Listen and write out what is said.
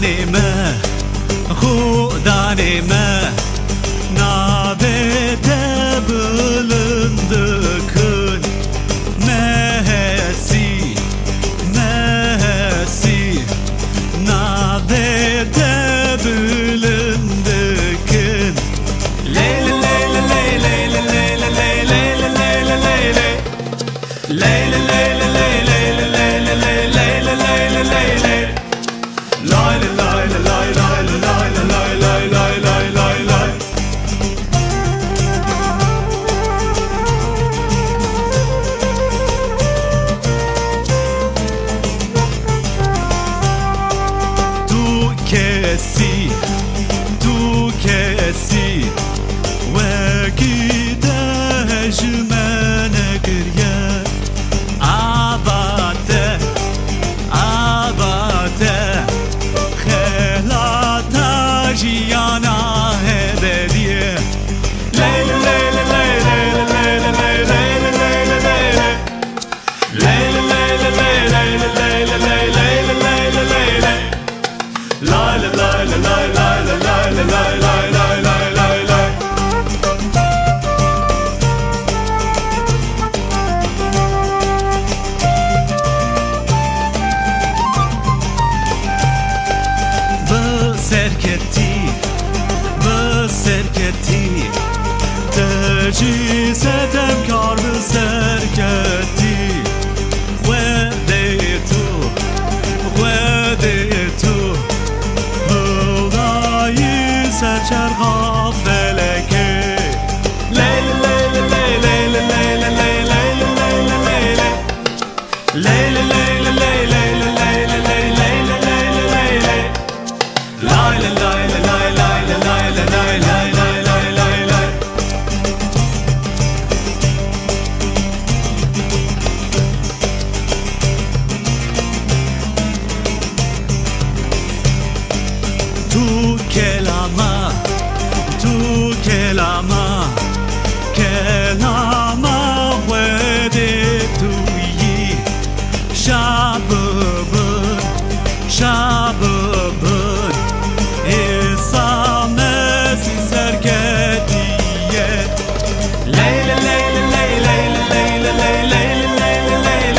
نعمه خدا نعمه نابته بلند کن مهسی مهسی نابته بلند کن لیل لیل لیل لیل لیل لیل لیل لیل لیل تو کسی وکی دهجمن گریه آباده خیلاتا جیانا هبلیه لیل لیل لیل لیل لیل لیل لیل سرکتی تجیزتم کار به سرکتی خود تو هوایی سرچرخا فلکه لیل لیل لیل لیل لیل لیل لیل لیل لیل کلامه وده تویی شبابن ایسا مسی سرکتیه لیل لیل لیل لیل لیل لیل لیل لیل